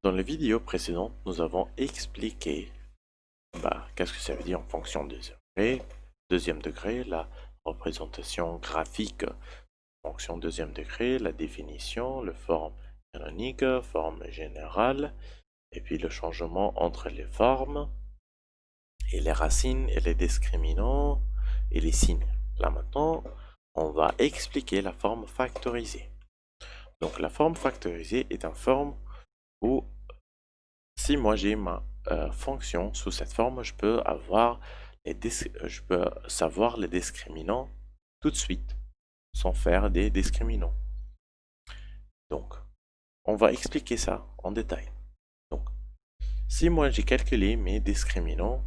Dans la vidéo précédente, nous avons expliqué qu'est-ce que ça veut dire en fonction de degré. Deuxième degré, la représentation graphique en fonction deuxième degré, la définition, le forme canonique, forme générale, et puis le changement entre les formes, et les racines, et les discriminants, et les signes. Là maintenant, on va expliquer la forme factorisée. Donc la forme factorisée est une forme où si moi j'ai ma fonction sous cette forme, je peux savoir les discriminants tout de suite, sans faire des discriminants. Donc, on va expliquer ça en détail. Donc, si moi j'ai calculé mes discriminants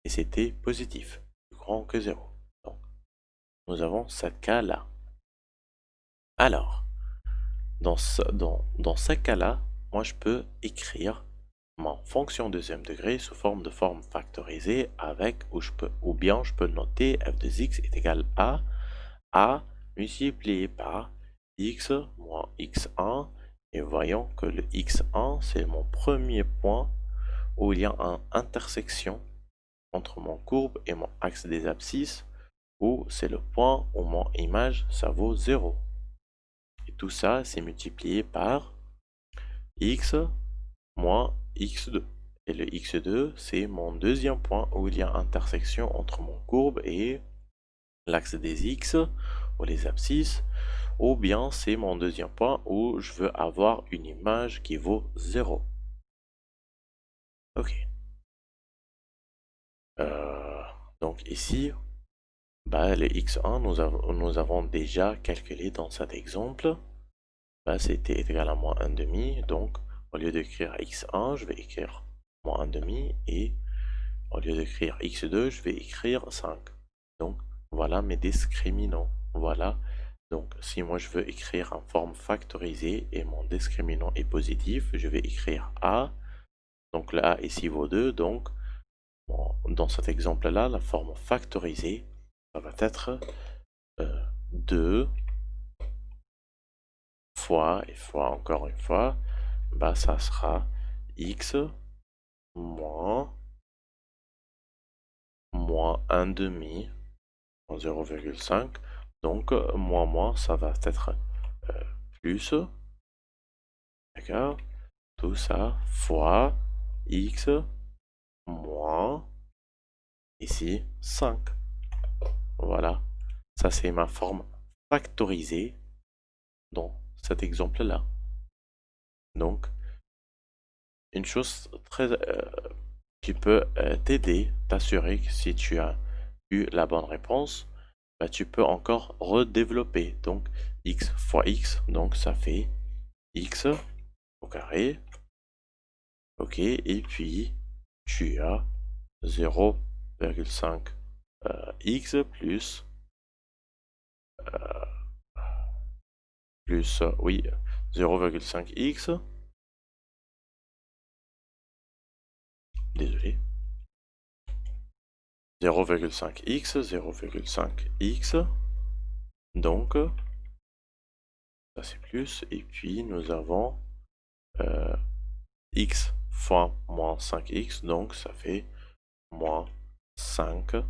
et c'était positif, plus grand que 0. Donc, nous avons ce cas-là. Alors, dans ce cas-là, moi je peux écrire ma fonction deuxième degré sous forme de forme factorisée avec, ou bien je peux noter f de x est égal à multiplié par x moins x1, et voyons que le x1 c'est mon premier point où il y a une intersection entre mon courbe et mon axe des abscisses, où c'est le point où mon image ça vaut 0. Et tout ça c'est multiplié par x moins x2. Et le x2, c'est mon deuxième point où il y a intersection entre mon courbe et l'axe des x, ou les abscisses, ou bien c'est mon deuxième point où je veux avoir une image qui vaut 0. Ok. Donc ici, le x1, nous avons déjà calculé dans cet exemple. C'était égal à moins 1 demi, donc au lieu d'écrire x1, je vais écrire moins 1 demi, et au lieu d'écrire x2, je vais écrire 5. Donc voilà mes discriminants. Voilà. Donc si moi je veux écrire en forme factorisée et mon discriminant est positif, je vais écrire a. Donc là ici vaut 2. Donc dans cet exemple-là, la forme factorisée, ça va être 2 fois, et fois encore une fois, ça sera x moins 1 demi en 0,5. Donc moins ça va être plus, d'accord, tout ça fois x moins ici 5. Voilà, ça c'est ma forme factorisée dans cet exemple là. Donc une chose qui peut t'aider, t'assurer que si tu as eu la bonne réponse, tu peux encore redévelopper. Donc x fois x, donc ça fait x au carré. Ok, et puis tu as 0,5 x plus 0,5 x, désolé, 0,5 x, donc ça c'est plus, et puis nous avons x fois moins 5x, donc ça fait moins 5x,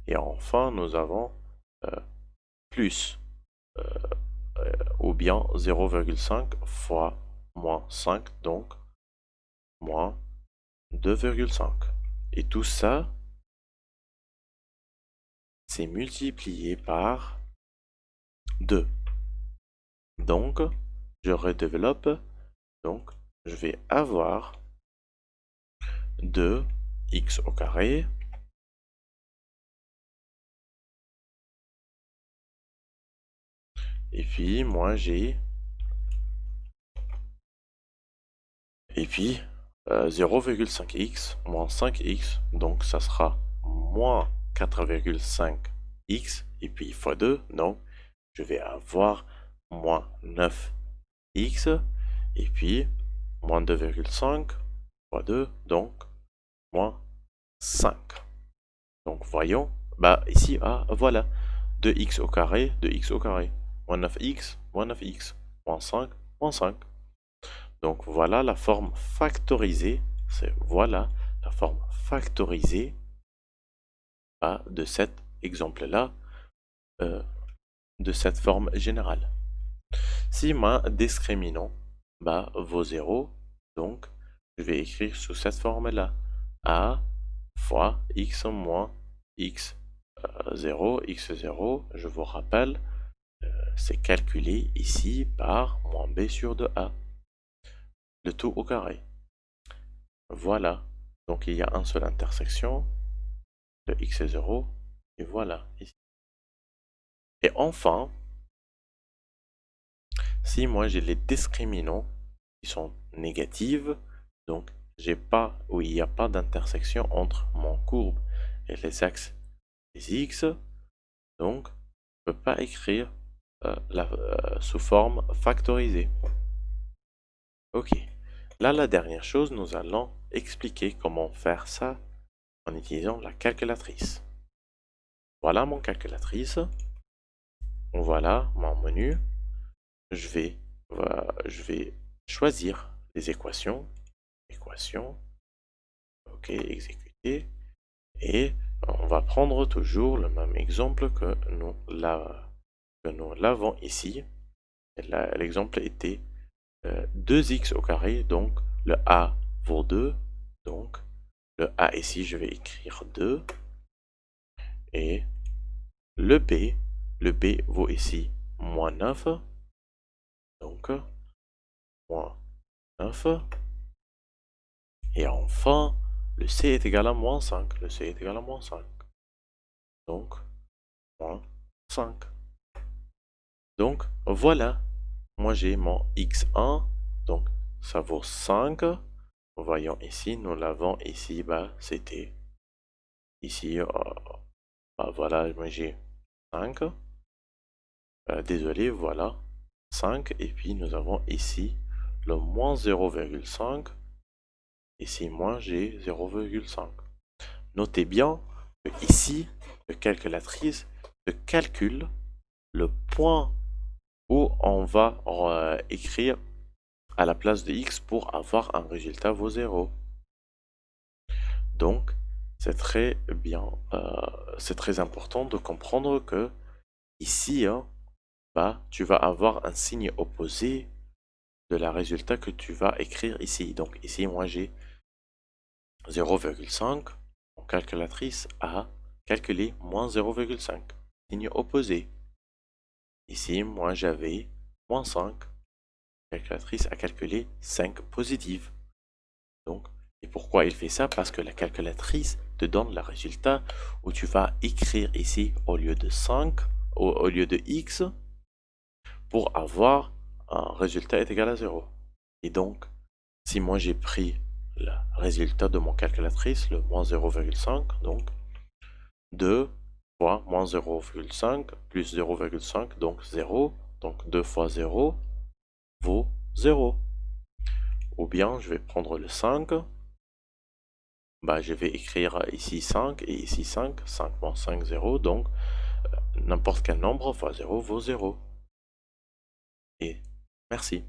et enfin nous avons plus, ou bien 0,5 fois moins 5, donc moins 2,5. Et tout ça, c'est multiplié par 2. Donc, je redéveloppe, donc je vais avoir 2x au carré et puis moi j'ai 0,5x moins 5x, donc ça sera moins 4,5x et puis fois 2, donc je vais avoir moins 9x et puis moins 2,5 fois 2, donc moins 5. Donc voyons, ici, voilà, 2x au carré, 2x au carré, moins 9x, moins 9x, moins 5, moins 5. Donc voilà la forme factorisée, c'est voilà la forme factorisée de cet exemple-là, de cette forme générale. Si ma discriminant vaut 0, donc je vais écrire sous cette forme-là. A fois x moins x 0, x0, je vous rappelle, c'est calculé ici par moins b sur 2a, le tout au carré. Voilà, donc il y a une seule intersection, de x est 0, et voilà, ici. Et enfin, si moi j'ai les discriminants qui sont négatives, donc j'ai pas, ou il n'y a pas d'intersection entre mon courbe et les axes des x, donc je ne peux pas écrire sous forme factorisée. Ok, là la dernière chose, nous allons expliquer comment faire ça en utilisant la calculatrice. Voilà mon calculatrice, voilà mon menu, je vais choisir les équations, ok, exécuter, et on va prendre toujours le même exemple que nous l'avons ici. L'exemple était 2x au carré, donc le a vaut 2, donc le a ici je vais écrire 2, et le b vaut ici moins 9, donc moins 9, et enfin le c est égal à moins 5, le c est égal à moins 5, donc moins 5. Donc voilà, moi j'ai mon x1, donc ça vaut 5. Voyons ici, nous l'avons ici, c'était ici, voilà, moi j'ai 5. Désolé, voilà, 5. Et puis nous avons ici le moins 0,5. Ici, moi j'ai 0,5. Notez bien que ici, le calculatrice calcule le point où on va écrire à la place de x pour avoir un résultat vaut 0. Donc, c'est très bien, c'est très important de comprendre que ici, hein, tu vas avoir un signe opposé de la résultat que tu vas écrire ici. Donc ici, moi j'ai 0,5. Mon calculatrice a calculé moins 0,5. Signe opposé. Ici, moi j'avais moins 5. Calculatrice a calculé 5 positif. Donc, et pourquoi il fait ça? Parce que la calculatrice te donne le résultat où tu vas écrire ici au lieu de 5, au lieu de x, pour avoir un résultat est égal à 0. Et donc, si moi j'ai pris le résultat de mon calculatrice, le moins 0,5, donc 2 fois moins 0,5 plus 0,5, donc 0, donc 2 fois 0 vaut 0. Ou bien je vais prendre le 5, je vais écrire ici 5 et ici 5, 5 moins 5, 0, donc n'importe quel nombre fois 0 vaut 0. Et merci.